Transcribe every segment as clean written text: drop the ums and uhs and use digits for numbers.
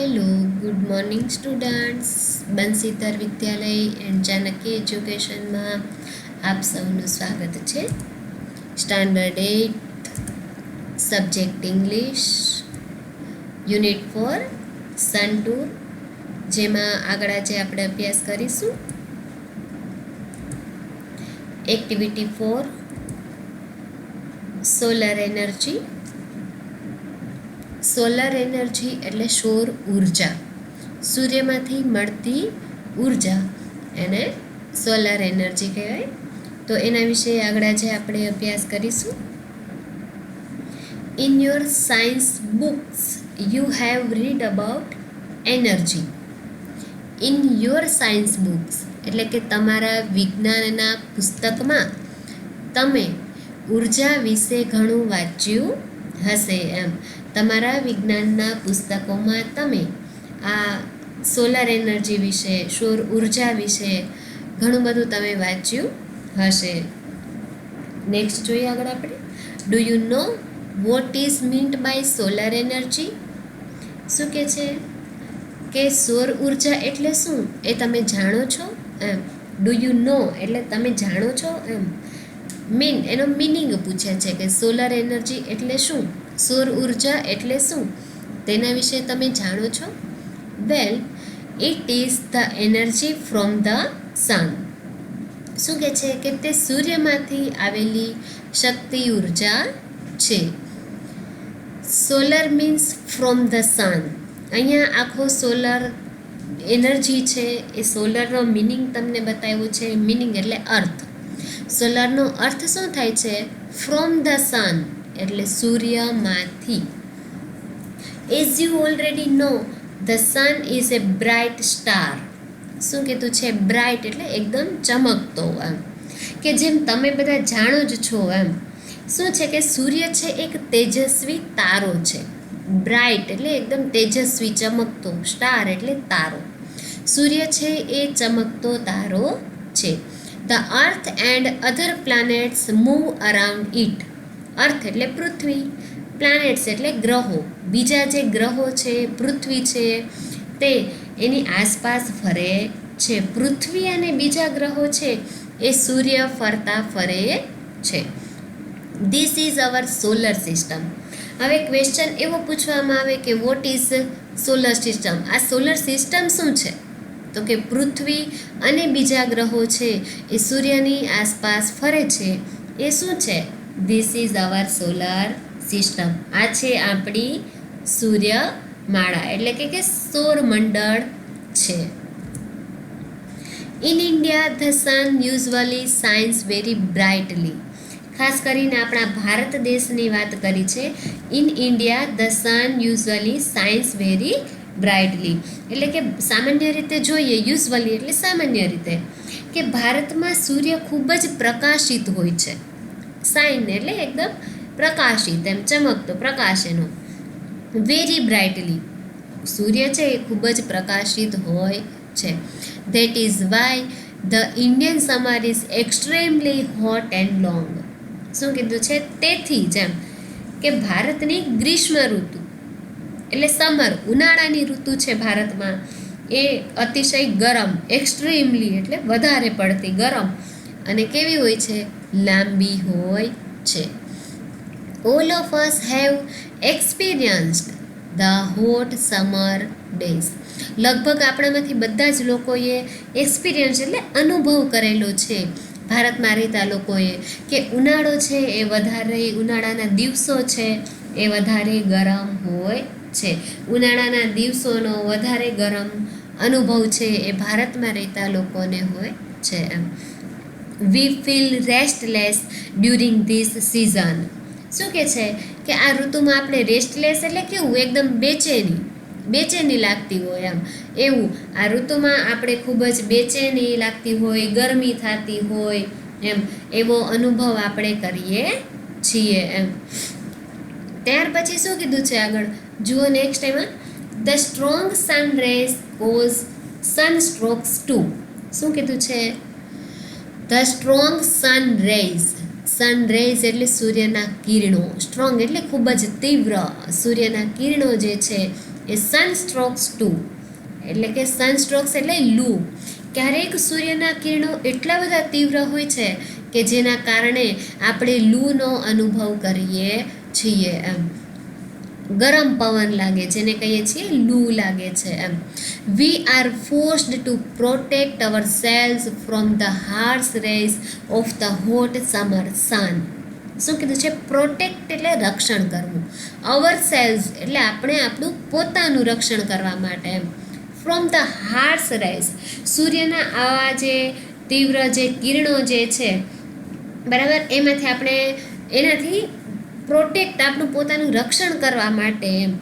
Hello, good morning students. Bansidhar Vidyalaya and Chanakya એજ્યુકેશનમાં આપ સૌનું સ્વાગત છે. સ્ટાન્ડર્ડ 8 સબ્જેક્ટ ઇંગ્લિશ યુનિટ 4 સન ટૂર, જેમાં આગળ આજે આપણે અભ્યાસ કરીશું activity 4 solar energy. Solar energy એટલે સૌર ઉર્જા, સૂર્યમાંથી મળતી ઉર્જા એને સોલર એનર્જી કહેવાય. તો એના વિશે આગળ આજે આપણે અભ્યાસ કરીશું. In your science books you have read about energy. In your science books એટલે કે તમારા વિજ્ઞાનના પુસ્તકમાં તમે ઉર્જા વિશે ઘણું વાંચ્યું હશે. એમ તમારા વિજ્ઞાનના પુસ્તકોમાં તમે આ સોલર એનર્જી વિશે, સૌર ઉર્જા વિશે ઘણું બધું તમે વાંચ્યું હશે. નેક્સ્ટ જોઈએ આગળ આપણે. Do you know what is meant by solar energy? શું કહે છે કે સૌર ઉર્જા એટલે શું એ તમે જાણો છો? એમ ડુ યુ નો એટલે તમે જાણો છો. એમ એનો મિનિંગ પૂછે છે કે સોલર એનર્જી એટલે શું, સૌર ઉર્જા એટલે શું, તેના વિશે તમે જાણો છો? Well, it is the energy from the sun. શું કહે છે કે તે સૂર્યમાંથી આવેલી શક્તિ ઉર્જા છે. સોલર મીન્સ ફ્રોમ ધ સન. અહીંયા આખો સોલર એનર્જી છે એ સોલરનો મિનિંગ તમને બતાવ્યો છે. મિનિંગ એટલે અર્થ. સોલરનો અર્થ શું થાય છે? ફ્રોમ ધ સન એટલે સૂર્યમાંથી. As you already know, the sun is a bright star. શું કીધું છે? બ્રાઇટ એટલે એકદમ ચમકતો. એમ કે જેમ તમે બધા જાણો જ છો એમ શું છે કે સૂર્ય છે એક તેજસ્વી તારો છે. બ્રાઇટ એટલે એકદમ તેજસ્વી, ચમકતો. સ્ટાર એટલે તારો. સૂર્ય છે એ ચમકતો તારો છે. The earth and other planets move around it. Earth એટલે પૃથ્વી, પ્લાનેટ્સ એટલે ગ્રહો. બીજા જે ગ્રહો છે, પૃથ્વી છે, તે એની આસપાસ ફરે છે. પૃથ્વી અને બીજા ગ્રહો છે એ સૂર્ય ફરતા ફરે છે. This is our solar system. હવે ક્વેશ્ચન એવો પૂછવામાં આવે કે વોટ ઇઝ સોલર સિસ્ટમ? આ સોલર સિસ્ટમ શું છે? તો કે પૃથ્વી અને બીજા ગ્રહો છે એ સૂર્યની આસપાસ ફરે છે. એ શું છે? This is our solar system. આ છે આપણી સૂર્યમાળા એટલે કે સૌરમંડળ છે. In India the sun usually shines very brightly. ખાસ કરીને આપણા ભારત દેશની વાત કરી છે. In India the sun usually shines very brightly એટલે કે સામાન્ય રીતે જોઈએ, યુઝવલી એટલે સામાન્ય રીતે, કે ભારતમાં સૂર્ય ખૂબ જ પ્રકાશિત હોય છે. શાઇન એટલે એકદમ પ્રકાશિત, એમ ચમકતો, પ્રકાશ એનો. વેરી બ્રાઇટલી, સૂર્ય છે એ ખૂબ જ પ્રકાશિત હોય છે. That is why the Indian summer is extremely hot and long. શું કીધું છે? તેથી જ એમ કે ભારતની ગ્રીષ્મ ઋતુ એટલે સમર, ઉનાળાની ઋતુ છે ભારતમાં, એ અતિશય ગરમ, એક્સ્ટ્રીમલી એટલે વધારે પડતી ગરમ, અને કેવી હોય છે? લાંબી હોય છે. All of us have experienced the hot summer days. લગભગ આપણામાંથી બધા જ લોકોએ એક્સપિરિયન્સ એટલે અનુભવ કરેલો છે, ભારતમાં રહેતા લોકોએ, કે ઉનાળો છે એ વધારે, ઉનાળાના દિવસો છે એ વધારે ગરમ હોય છે. ઉનાળાના દિવસોનો વધારે ગરમ અનુભવ છે એ ભારતમાં રહેતા લોકોને હોય છે. એમ we feel restless during this season. શું કહે છે કે આ ઋતુમાં આપણે રેસ્ટલેસ એટલે કેવું? એકદમ બેચેની લાગતી હોય. એમ એવું આ ઋતુમાં આપણે ખૂબ જ બેચેની લાગતી હોય, ગરમી થતી હોય, એમ એવો અનુભવ આપણે કરીએ છીએ. એમ ત્યાર પછી શું કીધું છે આગળ? જુઓ નેક્સ્ટ એમાં. The strong sun rays cause sunstrokes too. શું કીધું છે? The strong sun rays. Sun rays એટલે સૂર્યના કિરણો. સ્ટ્રોંગ એટલે ખૂબ જ તીવ્ર. સૂર્યના કિરણો જે છે એ સનસ્ટ્રોક્સ 2, એટલે કે સનસ્ટ્રોક્સ એટલે લૂ. ક્યારેક સૂર્યના કિરણો એટલા બધા તીવ્ર હોય છે કે જેના કારણે આપણે લૂનો અનુભવ કરીએ છીએ. એમ ગરમ પવન લાગે, જેને કહીએ છીએ લૂ લાગે છે. એમ we are forced to protect our selves from the harsh rays of the hot summer sun. શું કીધું છે? પ્રોટેક્ટ એટલે રક્ષણ કરવું. અવર સેલ્સ એટલે આપણે આપણું પોતાનું રક્ષણ કરવા માટે. એમ ફ્રોમ ધ હાર્શ રેઝ, સૂર્યના આવા જે તીવ્ર જે કિરણો જે છે, બરાબર, એમાંથી આપણે એનાથી પ્રોટેક્ટ, આપણું પોતાનું રક્ષણ કરવા માટે. એમ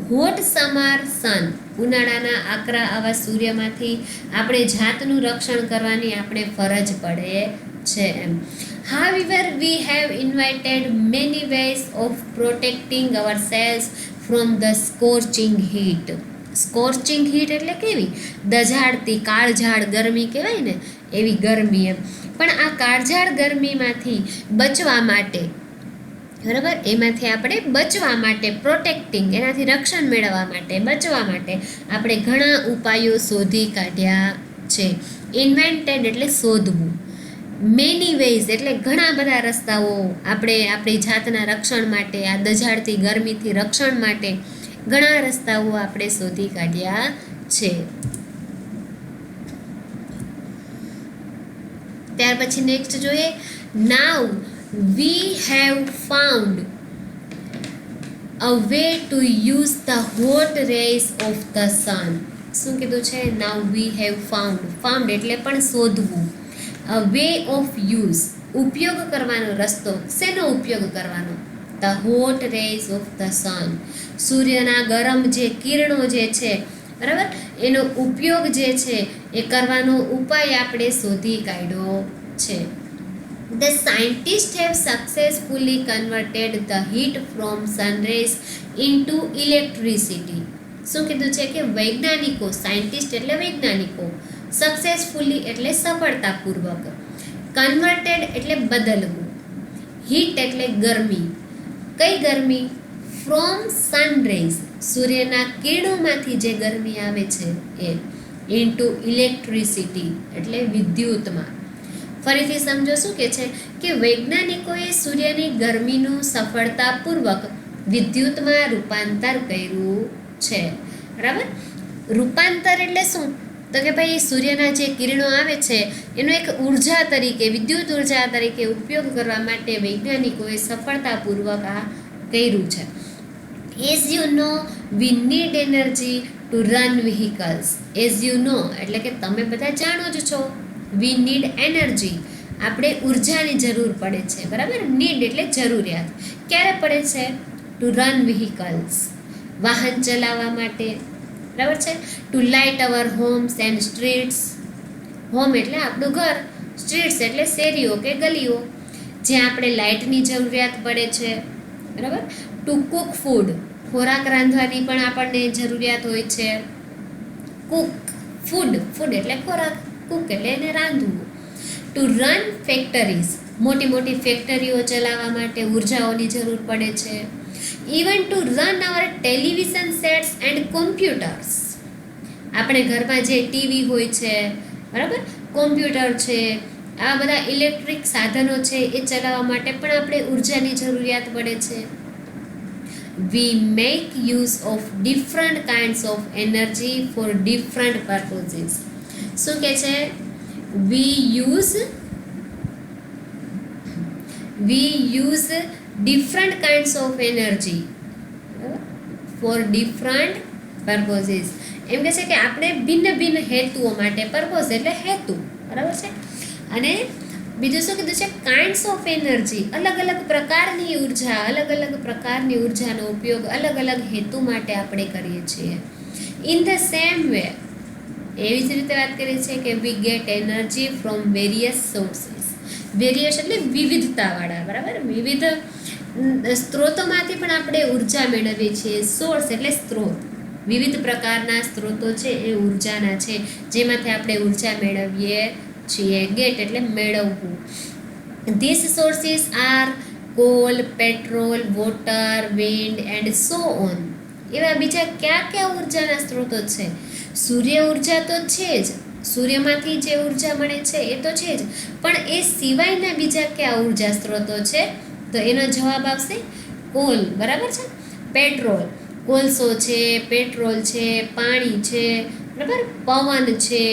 હોટ સમર સન, ઉનાળાના આકરા આવા સૂર્યમાંથી આપણે જાતનું રક્ષણ કરવાની આપણે ફરજ પડે છે. એમ however we have invited many ways of protecting ourselves from the scorching heat. સ્કોર્ચિંગ heat એટલે કેવી? દઝાડતી કાળઝાળ ગરમી કહેવાય ને, એવી ગરમી. એમ પણ આ કાળઝાળ ગરમીમાંથી બચવા માટે, બરાબર, એમાંથી આપણે બચવા માટે, પ્રોટેક્ટિંગ, એનાથી રક્ષણ મેળવવા માટે, બચવા માટે આપણે ઘણા ઉપાયો શોધી કાઢ્યા છે. ઇન્વેન્ટેડ એટલે શોધવું. મેની વેઝ એટલે ઘણા બધા રસ્તાઓ આપણે આપણી જાતના રક્ષણ માટે, આ દઝાડતી ગરમીથી રક્ષણ માટે ઘણા રસ્તાઓ આપણે શોધી કાઢ્યા છે. ત્યાર પછી નેક્સ્ટ જોઈએ. Now we have found a way to use the hot rays of the sun. શું કીધું છે? Now we have found. Found એટલે પણ શોધવું. અ વે ઓફ યુઝ, ઉપયોગ કરવાનો રસ્તો. શેનો ઉપયોગ કરવાનો? The hot rays of the sun, સૂર્યના ગરમ જે કિરણો જે છે, બરાબર, એનો ઉપયોગ જે છે એ કરવાનો ઉપાય આપણે શોધી કાઢ્યો છે. The scientist have successfully converted the heat from sunrays into electricity. શું કીધું છે? કે વૈજ્ઞાનિકો, સાયન્ટિસ્ટ એટલે વૈજ્ઞાનિકો, સક્સેસફુલી એટલે સફળતાપૂર્વક, કન્વર્ટેડ એટલે બદલવું, હીટ એટલે ગરમી. કઈ ગરમી? ફ્રોમ સનરેઝ, સૂર્યના કિરણોમાંથી જે ગરમી આવે છે એ, ઇન્ટુ ઇલેક્ટ્રિસિટી એટલે વિદ્યુતમાં. ફરીથી સમજો શું કે છે? કે વૈજ્ઞાનિકોએ સૂર્યની ગરમીનું સફળતાપૂર્વક વિદ્યુતમાં રૂપાંતર કર્યું છે. બરાબર, રૂપાંતર એટલે શું? તો કે ભાઈ સૂર્યના જે કિરણો આવે છે એનો એક ઉર્જા તરીકે, વિદ્યુત ઉર્જા તરીકે ઉપયોગ કરવા માટે વૈજ્ઞાનિકોએ સફળતાપૂર્વક આ કર્યું છે. As you know we need energy to run vehicles. As you know એટલે કે તમે બધા જાણો જ છો, વી નીડ એનર્જી, આપણે ઉર્જાની જરૂર પડે છે. બરાબર, નીડ એટલે જરૂરિયાત. ક્યારે પડે છે? ટુ રન વ્હીકલ્સ, વાહન ચલાવવા માટે. બરાબર છે. To light our homes and streets. Home એટલે આપણું ઘર, સ્ટ્રીટ્સ એટલે શેરીઓ કે ગલીઓ, જ્યાં આપણે લાઇટની જરૂરિયાત પડે છે. બરાબર. ટુ કુક ફૂડ, ખોરાક રાંધવાની પણ આપણને જરૂરિયાત હોય છે. કુક ફૂડ, ફૂડ એટલે ખોરાક, કુક એટલે એને રાંધવું. ટુ રન ફેક્ટરીઝ, મોટી મોટી ફેક્ટરીઓ ચલાવવા માટે ઉર્જાઓની જરૂર પડે છે. Even to run our television sets and computers, આપણે ઘરમાં જે ટીવી હોય છે, બરાબર, કોમ્પ્યુટર છે, આ બધા ઇલેક્ટ્રિક સાધનો છે એ ચલાવવા માટે પણ આપણે ઉર્જાની જરૂરિયાત પડે છે. We make use of different kinds of energy for different purposes. શું કે છે? We use different kinds of energy for different purposes. એમ કહે છે કે આપણે ભિન્ન ભિન્ન હેતુઓ માટે, પર્પઝ એટલે હેતુ, બરાબર છે. અને બીજું શું કીધું છે? કાઇન્ડ્સ ઓફ એનર્જી, અલગ અલગ પ્રકારની ઉર્જા, અલગ અલગ પ્રકારની ઉર્જાનો ઉપયોગ અલગ અલગ હેતુ માટે આપણે કરીએ છીએ. ઇન ધ સેમ વે, એવી જ રીતે વાત કરીએ છીએ કે we get energy from various sources. Various એટલે વિવિધતાવાળા, બરાબર, વિવિધ સ્ત્રોતોમાંથી પણ આપણે ઉર્જા મેળવીએ છીએ. સોર્સ એટલે સ્ત્રોત, વિવિધ પ્રકારના સ્ત્રોતો છે એ ઉર્જાના છે જેમાંથી આપણે ઉર્જા મેળવીએ છીએ. ગેટ એટલે મેળવવું. This sources are coal, petrol, water, wind and so on. એવા બીજા કયા કયા ઉર્જાના સ્ત્રોતો છે? સૂર્ય ઉર્જા તો છે જ, સૂર્યમાંથી જે ઉર્જા મળે છે એ તો છે જ, પણ એ સિવાયના બીજા કયા ઉર્જા સ્ત્રોતો છે? તો એનો જવાબ આવશે કોલ. બરાબર છે. પેટ્રોલ, કોલસો છે, પેટ્રોલ છે, પાણી છે, બરાબર, પવન છે,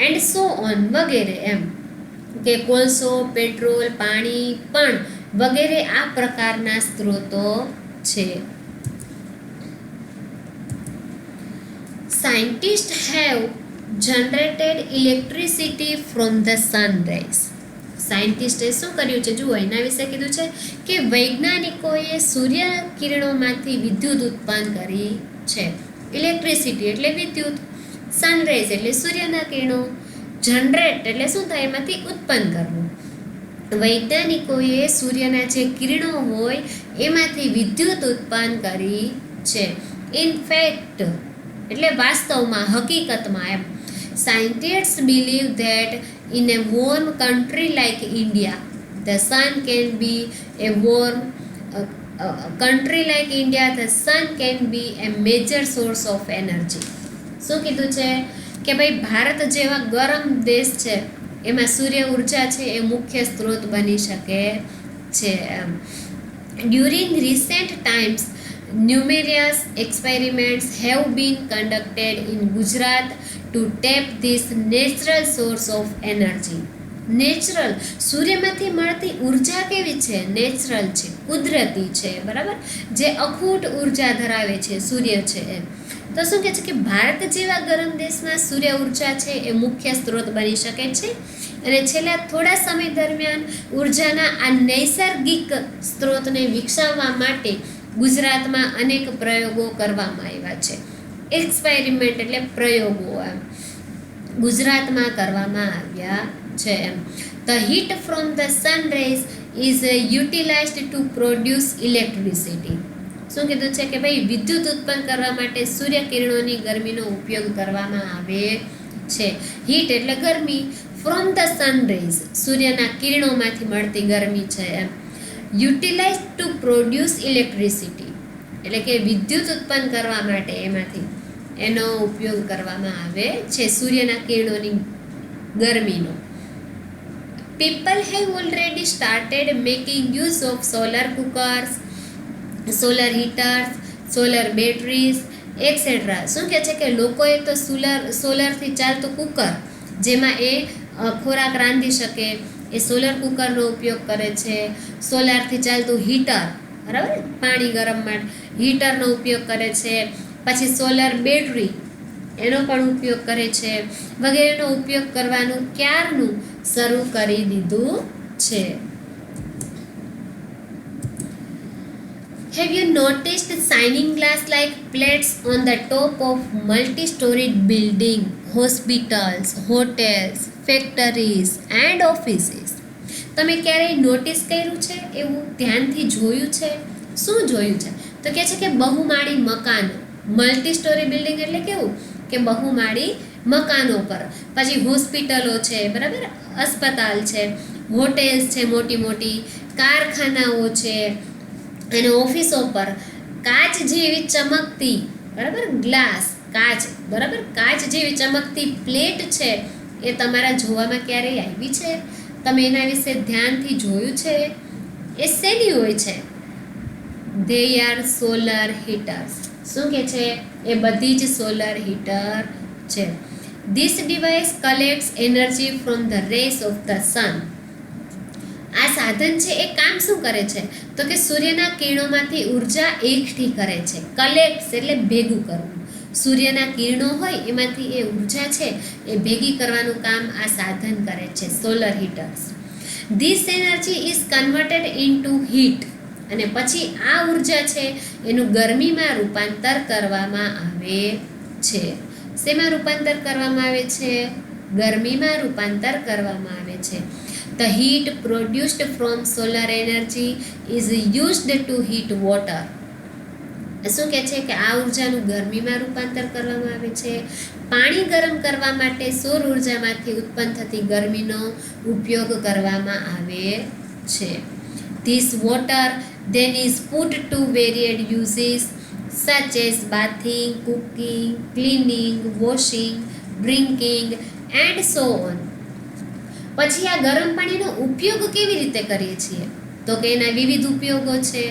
એન્ડ સો ઓન, વગેરે. એમ કે કોલસો, પેટ્રોલ, પાણી, પણ વગેરે આ પ્રકારના સ્ત્રોતો છે. Scientists have generated electricity from the sun rays. સાયન્ટિસ્ટે શું કર્યું છે? જુઓ, એના વિશે કીધું છે કે વૈજ્ઞાનિકોએ સૂર્ય કિરણોમાંથી વિદ્યુત ઉત્પન્ન કરી છે. ઇલેક્ટ્રિસિટી એટલે વિદ્યુત, સનરેઝ એટલે સૂર્યના કિરણો, જનરેટ એટલે શું થાય? એમાંથી ઉત્પન્ન કરવું. વૈજ્ઞાનિકોએ સૂર્યના જે કિરણો હોય એમાંથી વિદ્યુત ઉત્પન્ન કરી છે. ઇનફેક્ટ એટલે વાસ્તવમાં, હકીકતમાં. એમ scientists believe that in a warm country like India the sun can be a warm country like India the sun can be a major source of energy. શું કીધું છે કે ભાઈ ભારત જેવા ગરમ દેશ છે એમાં સૂર્ય ઉર્જા છે એ મુખ્ય સ્ત્રોત બની શકે છે. During recent times numerous experiments have been conducted in Gujarat to tap this natural source of energy. Natural, સૂર્યમાંથી મળતી ઉર્જા કેવી છે? નેચરલ છે, કુદરતી છે. બરાબર, જે અખૂટ ઉર્જા ધરાવે છે સૂર્ય છે એ. તો શું કહે છે કે ભારત જેવા ગરમ દેશમાં સૂર્ય ઉર્જા છે એ મુખ્ય સ્ત્રોત બની શકે છે. અને છેલ્લા થોડા સમય દરમિયાન ઉર્જાના આ નૈસર્ગિક સ્ત્રોતને વિકસાવવા માટે ગુજરાતમાં અનેક પ્રયોગો કરવામાં આવ્યા છે. એક્સપેરિમેન્ટ એટલે પ્રયોગો એમ ગુજરાતમાં કરવામાં આવ્યા છે. એમ the heat from the sun rays is utilised to produce electricity. શું કીધું છે કે ભાઈ વિદ્યુત ઉત્પન્ન કરવા માટે સૂર્ય કિરણોની ગરમીનો ઉપયોગ કરવામાં આવે છે. હીટ એટલે ગરમી, ફ્રોમ ધ સન રેઝ સૂર્યના કિરણોમાંથી મળતી ગરમી છે. એમ યુટિલાઇઝ ટુ પ્રોડ્યુસ ઇલેક્ટ્રિસિટી એટલે કે વિદ્યુત ઉત્પન્ન કરવા માટે એમાંથી એનો ઉપયોગ કરવામાં આવે છે, સૂર્યના કિરણોની ગરમીનો. People have already started making use of solar cookers, solar હીટર્સ, solar batteries et cetera. શું કહે છે કે લોકોએ તો સોલરથી ચાલતું કુકર જેમાં એ ખોરાક રાંધી શકે એ સોલર કુકરનો ઉપયોગ કરે છે. સોલારથી ચાલતું હીટર, બરાબર, પાણી ગરમ માટે હીટરનો ઉપયોગ કરે છે. પછી સોલર બેટરી એનો પણ ઉપયોગ કરે છે. વગેરેનો ઉપયોગ કરવાનું ક્યારનું શરૂ કરી દીધું છે. Have you noticed shining glass like plates on the top of multi-storied building, hospitals, hotels, factories and offices? તમે ક્યારેય નોટિસ કર્યું છે? એવું ધ્યાનથી જોયું છે? શું જોયું છે? તો કહે છે કે બહુમાળી મકાનો, મલ્ટી સ્ટોરી બિલ્ડિંગ એટલે કેવું કે બહુમાળી મકાનો પર. પછી હોસ્પિટલો છે, બરાબર, અસ્પતાલ છે, હોટેલ્સ છે, મોટી મોટી કારખાનાઓ છે અને ઓફિસો પર કાચ જેવી ચમકતી, બરાબર, ગ્લાસ, કાચ, બરાબર, કાચ જેવી ચમકતી પ્લેટ છે એ તમારા જોવામાં ક્યારેય આવી છે? તમે એના વિશે ધ્યાનથી જોયું છે? એ શેની હોય છે? They are solar હીટર્સ. શું કે છે? એ બધી જ સોલર હીટર છે. This device કલેક્ટ્સ energy from the rays of the સન. આ સાધન છે એ કામ શું કરે છે? તો કે સૂર્યના કિરણોમાંથી ઉર્જા એકઠી કરે છે. કલેક્ટ્સ એટલે ભેગું કરવું. સૂર્યના કિરણો હોય એમાંથી એ ઉર્જા છે એ ભેગી કરવાનું કામ આ સાધન કરે છે, solar હીટર્સ. This energy is converted into heat. અને પછી આ ઉર્જા છે એનું ગરમીમાં રૂપાંતર કરવામાં આવે છે. શેમાં રૂપાંતર કરવામાં આવે છે? ગરમીમાં રૂપાંતર કરવામાં આવે છે. The heat produced from solar energy is used to heat water. શું કહે છે કે આ ઉર્જાનું ગરમીમાં રૂપાંતર કરવામાં આવે છે. પાણી ગરમ કરવા માટે સૌર ઉર્જામાંથી ઉત્પન્ન થતી ગરમીનો ઉપયોગ કરવામાં આવે છે. This water then is put to varied uses such as bathing, cooking, cleaning, washing, drinking and so on. પછી આ ગરમ પાણીનો ઉપયોગ કેવી રીતે કરીએ છીએ? તો કે એના વિવિધ ઉપયોગો છે,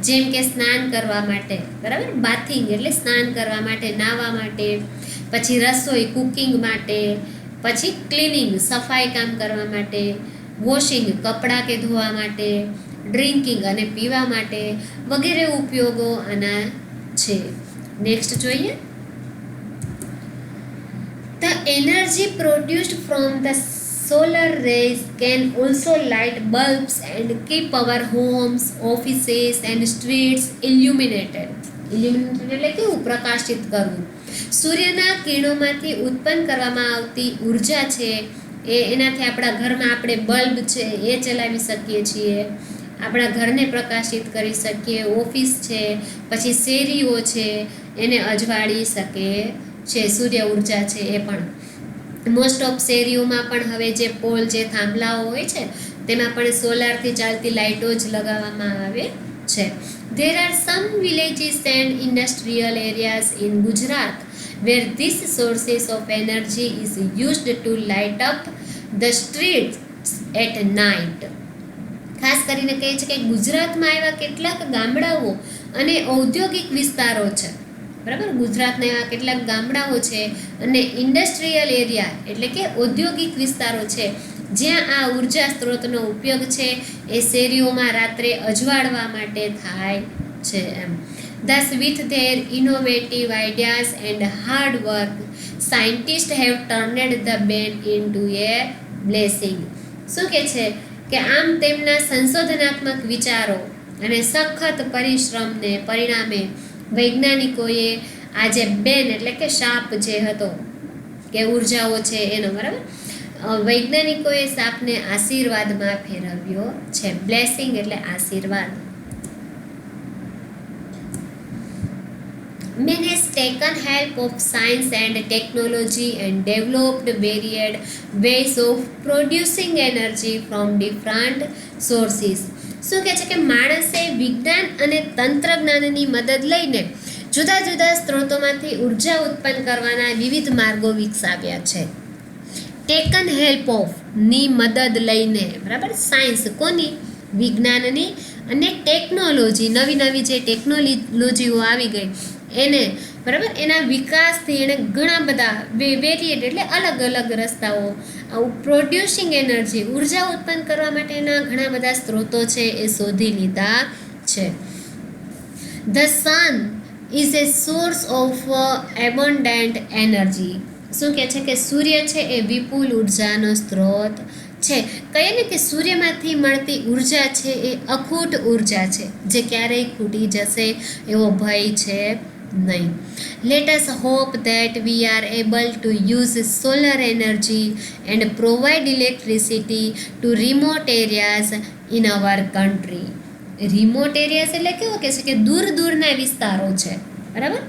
જેમ કે સ્નાન કરવા માટે, બરાબર, બાથિંગ એટલે સ્નાન કરવા માટે, નાહવા માટે, પછી રસોઈ કુકિંગ માટે, પછી ક્લિનિંગ સફાઈ કામ કરવા માટે, વોશિંગ કપડાં કે ધોવા માટે, ડ્રિંકિંગ અને પીવા માટે વગેરે ઉપયોગો આના છે. નેક્સ્ટ જોઈએ. The energy produced from the solar rays can also light bulbs and keep our homes, offices and streets illuminated. Illuminated એટલે કેવું? પ્રકાશિત કરવું. સૂર્યના કિરણોમાંથી ઉત્પન્ન કરવામાં આવતી ઉર્જા છે એનાથી આપણા ઘરમાં આપણે બલ્બ છે એ ચલાવી શકીએ છીએ, આપણા ઘરને પ્રકાશિત કરી શકીએ, ઓફિસ છે, પછી શેરીઓ છે એને અજવાળી શકે છે. સૂર્ય ઉર્જા છે એ પણ મોસ્ટ ઓફ શેરીઓમાં પણ હવે જે પોલ, જે થાંભલાઓ હોય છે તેમાં પણ સોલારથી ચાલતી લાઇટો જ લગાવવામાં આવે છે. There are some villages and industrial areas in Gujarat where this sources of energy is used to light up the streets at night. ખાસ કરીને કહે છે કે ગુજરાતમાં એવા કેટલાક ગામડાઓ અને ઔદ્યોગિક વિસ્તારો છે, બરાબર. ગુજરાતના એવા કેટલાક ગામડાઓ છે અને ઇન્ડસ્ટ્રીયલ એરિયા એટલે કે ઔદ્યોગિક વિસ્તારો છે જ્યાં આ ઉર્જા સ્ત્રોતનો ઉપયોગ છે એ શેરીઓમાં રાત્રે અજવાળવા માટે થાય છે એમ. Thus, with their innovative ideas and hard work, scientists have turned the ban into a blessing. શું કહે છે કે આમ તેમના સંશોધનાત્મક વિચારો અને સખત પરિશ્રમને પરિણામે વૈજ્ઞાનિકોએ આ જે બેન એટલે કે શાપ જે હતો કે ઉર્જાઓ છે એનો, બરાબર, વૈજ્ઞાનિકોએ શાપને આશીર્વાદમાં ફેરવ્યો છે. બ્લેસિંગ એટલે આશીર્વાદ. Man has taken help of science and technology and developed varied ways of producing energy from different sources. શું કહે છે કે માણસે વિજ્ઞાન અને તંત્રજ્ઞાનની મદદ લઈને જુદા જુદા સ્ત્રોતોમાંથી ઉર્જા ઉત્પન્ન કરવાના વિવિધ માર્ગો વિકસાવ્યા છે. ટેકન હેલ્પ ઓફ ની મદદ લઈને, બરાબર, સાયન્સ કોની? વિજ્ઞાનની, અને ટેકનોલોજી, નવી નવી જે ટેકનોલોજીઓ આવી ગઈ એને, બરાબર, એના વિકાસથી એને ઘણા બધા વેરિએટ એટલે અલગ અલગ રસ્તાઓ, પ્રોડ્યુસિંગ એનર્જી ઉર્જા ઉત્પન્ન કરવા માટેના ઘણા બધા સ્ત્રોતો છે એ શોધી લીધા છે. The sun is a source of abundant energy. શું કહે છે કે સૂર્ય છે એ વિપુલ ઉર્જાનો સ્ત્રોત છે. કહીએ ને કે સૂર્યમાંથી મળતી ઉર્જા છે એ અખૂટ ઉર્જા છે જે ક્યારેય ખૂટી જશે એવો ભય છે નહીં. Let us hope that we are able to use solar energy and provide electricity to remote areas in our country. Remote areas એટલે કેવો કહે છે કે દૂર દૂરના વિસ્તારો છે, બરાબર,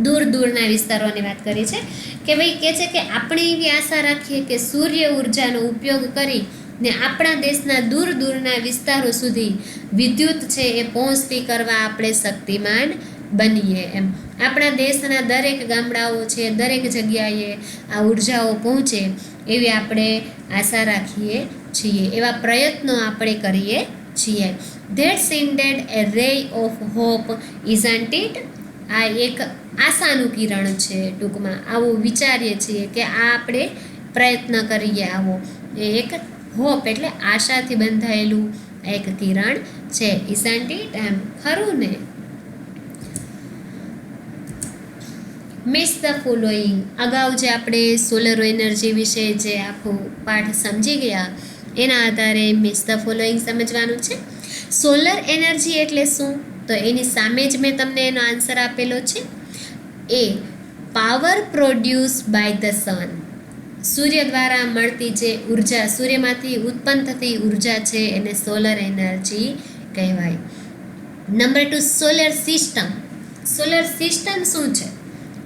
દૂર દૂરના વિસ્તારોની વાત કરી છે કે ભાઈ કહે છે કે આપણે એવી આશા રાખીએ કે સૂર્ય ઉર્જાનો ઉપયોગ કરી ને આપણા દેશના દૂર દૂરના વિસ્તારો સુધી વિદ્યુત છે એ પહોંચતી કરવા આપણે શક્તિમાન બનીએ એમ. આપણા દેશના દરેક ગામડાઓ છે, દરેક જગ્યાએ આ ઉર્જાઓ પહોંચે એવી આપણે આશા રાખીએ છીએ, એવા પ્રયત્નો આપણે કરીએ છીએ. That's indeed a ray of hope, isn't it? આ એક આશાનું કિરણ છે. ટૂંકમાં આવું વિચારીએ છીએ કે આ આપણે પ્રયત્ન કરીએ આવો, એ એક હોપ એટલે આશાથી બંધાયેલું એક કિરણ છે. isn't it? એમ ખરું ને? Miss the following. અગાઉ જે આપણે સોલર એનર્જી વિશે જે આખો પાઠ સમજી ગયા એના આધારે મિસ ધ ફોલોઈંગ સમજવાનું છે. સોલર એનર્જી એટલે શું? તો એની સામે જ મેં તમને એનો આન્સર આપેલો છે. A power produce by the sun. સૂર્ય દ્વારા મળતી જે ઉર્જા, સૂર્યમાંથી ઉત્પન્ન થતી ઉર્જા છે એને સોલર એનર્જી કહેવાય. Number 2, solar system. Solar system શું છે?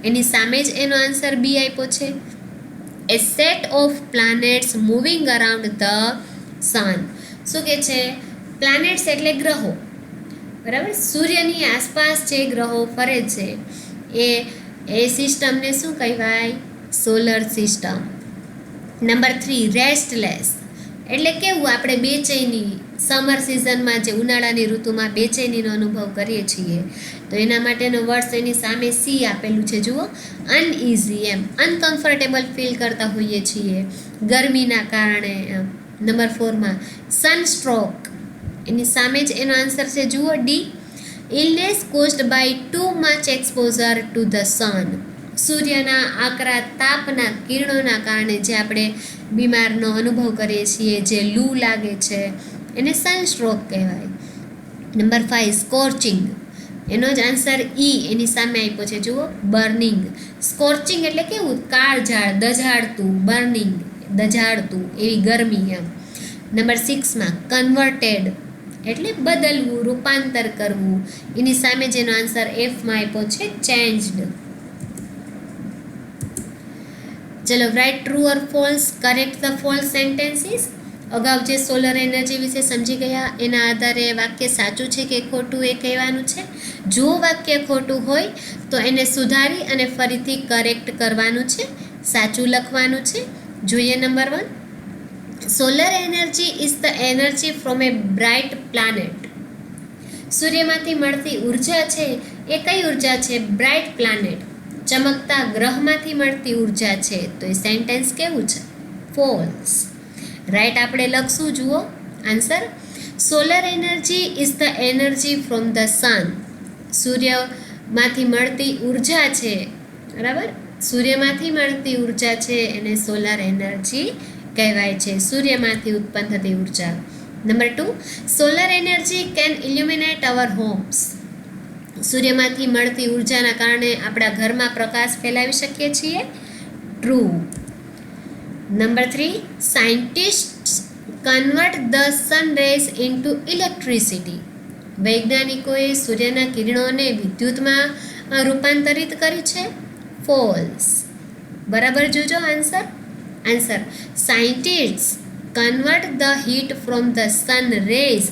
એની સામે જ એનો આન્સર બી આપ્યો છે. A set of planets moving around the sun. શું કે છે? પ્લાનેટ્સ એટલે ગ્રહો, બરાબર. સૂર્યની આસપાસ જે ગ્રહો ફરે છે એ સિસ્ટમને શું કહેવાય? Solar system. નંબર 3, રેસ્ટલેસ એટલે કેવું? આપણે બેચેની, સમર સિઝનમાં જે ઉનાળાની ઋતુમાં બેચેનીનો અનુભવ કરીએ છીએ તો એના માટેનો વર્ડ એની સામે સી આપેલું છે, જુઓ. અનઇઝી, એમ અનકમ્ફર્ટેબલ ફીલ કરતા હોઈએ છીએ ગરમીના કારણે. નંબર 4માં સનસ્ટ્રોક, એની સામે જ એનો આન્સર છે, જુઓ, D. Illness caused by too much exposure to the sun, સૂર્યના આકરા તાપના કિરણોના કારણે જે આપણે બીમારનો અનુભવ કરીએ છીએ, જે લૂ લાગે છે, એને સનસ્ટ્રોક કહેવાય. નંબર 5 સ્કોર્ચિંગ, એનો જ આન્સર ઈ એની સામે આપ્યો છે, જુઓ, બર્નિંગ. સ્કોર્ચિંગ એટલે કેવું? કાળઝાળ, દઝાડતું, બર્નિંગ, દઝાડતું, એવી ગરમી એમ. નંબર 6માં કન્વર્ટેડ એટલે બદલવું, રૂપાંતર કરવું, એની સામે જેનો આન્સર એફમાં આપ્યો છે, ચેન્જડ. ચલો, write true or false, correct the false sentences. અગાઉ જે સોલર એનર્જી વિશે સમજી ગયા એના આધારે વાક્ય સાચું છે કે ખોટું એ કહેવાનું છે. જો વાક્ય ખોટું હોય તો એને સુધારી અને ફરીથી કરેક્ટ કરવાનું છે, સાચું લખવાનું છે. જોઈએ number 1, solar energy is the energy from a bright planet. સૂર્યમાંથી મળતી ઉર્જા છે એ કઈ ઉર્જા છે? બ્રાઇટ પ્લાનેટ, ચમકતા ગ્રહમાંથી મળતી ઉર્જા છે. તો એ સેન્ટેન્સ કેવું છે? ફોલ્સ. રાઈટ આપણે લખશું, જુઓ answer. Solar energy is the energy from the sun. સૂર્યમાંથી મળતી ઉર્જા છે, બરાબર, સૂર્યમાંથી મળતી ઉર્જા છે એને સોલર એનર્જી કહેવાય છે, સૂર્યમાંથી ઉત્પન્ન થતી ઉર્જા. Number 2, solar energy can illuminate our homes. સૂર્યમાંથી મળતી ઉર્જાના કારણે આપણા ઘરમાં પ્રકાશ ફેલાવી શકીએ છીએ. True. Number 3, scientists convert the sun rays into electricity. વૈજ્ઞાનિકોએ સૂર્યના કિરણોને વિદ્યુતમાં રૂપાંતરિત કરી છે. ફોલ્સ. બરાબર જોજો answer. Answer, scientists convert the heat from the sun rays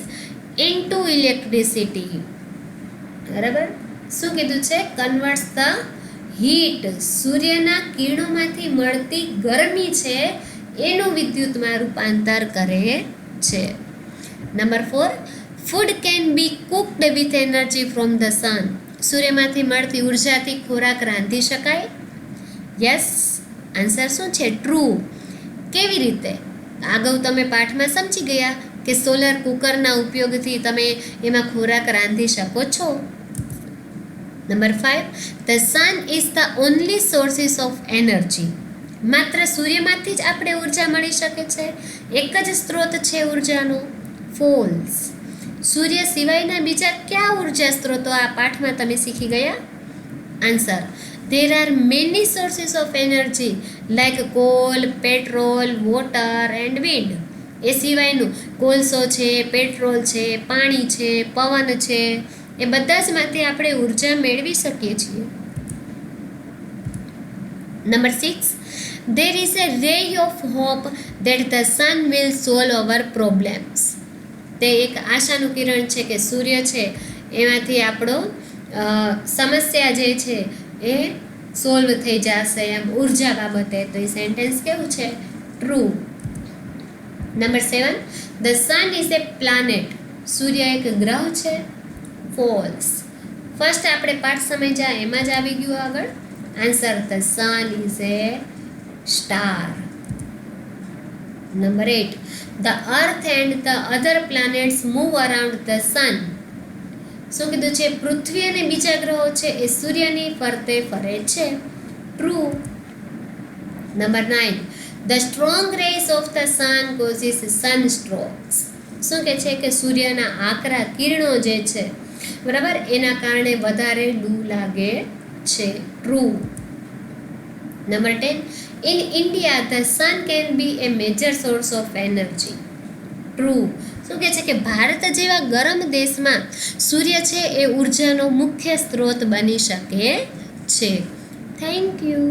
into electricity. બરાબર, શું કીધું છે? કન્વર્ટ્સ ધ હીટ, સૂર્યના કિરણોમાંથી મળતી ગરમી છે એનું વિદ્યુતમાં રૂપાંતર કરે છે. Number 4, food can be cooked with energy from the sun. સૂર્યમાંથી મળતી ઉર્જાથી ખોરાક રાંધી શકાય. યસ, આન્સર શું છે? ટ્રુ. કેવી રીતે? અગાઉ તમે પાઠમાં સમજી ગયા કે સોલર કુકરના ઉપયોગથી તમે એમાં ખોરાક રાંધી શકો છો. Number 5, the sun is the only sources of energy. માત્ર સૂર્યમાંથી જ આપણે ઉર્જા મળી શકે છે, એક જ સ્ત્રોત છે ઉર્જાનો. ફોલ્સ. સૂર્ય સિવાયના બીજા કયા ઉર્જા સ્ત્રોતો આ પાઠમાં તમે શીખી ગયા? Answer, there are many sources of energy like coal, petrol, water and wind. એ સિવાયનું કોલસો છે, પેટ્રોલ છે, પાણી છે, પવન છે, એ બધા જ માંથી આપણે ઉર્જા મેળવી શકીએ છીએ. Number 6, there is a ray of hope that the sun will solve our problems. તે એક આશાનું કિરણ છે કે સૂર્ય છે એમાંથી આપણો સમસ્યા જે છે એ સોલ્વ થઈ જશે એમ ઉર્જા બાબતે. તો એ સેન્ટેન્સ કેવું છે? True. Number 7, the sun is a planet. સૂર્ય એક ગ્રહ છે. ફોલ્સ. ફર્સ્ટ આપણે પાઠ સમજ્યા એમાં જ આવી ગયું આગળ answer. The sun is A star. Number 8, the earth and the other planets move around the sun. શું કીધું છે? પૃથ્વી અને બીજા ગ્રહો છે એ સૂર્યની ફરતે ફરે છે. True. Number 9, the strong rays of the sun causes sunstrokes. શું કહે છે? કે સૂર્યના આકરા કિરણો જે છે, બરાબર, એના કારણે વધારે લૂ લાગે છે. True. Number 10, in India the sun can be A major source of energy. True. શું કહે છે? કે ભારત જેવા ગરમ દેશમાં સૂર્ય છે એ ઉર્જાનો મુખ્ય સ્ત્રોત બની શકે છે. Thank you.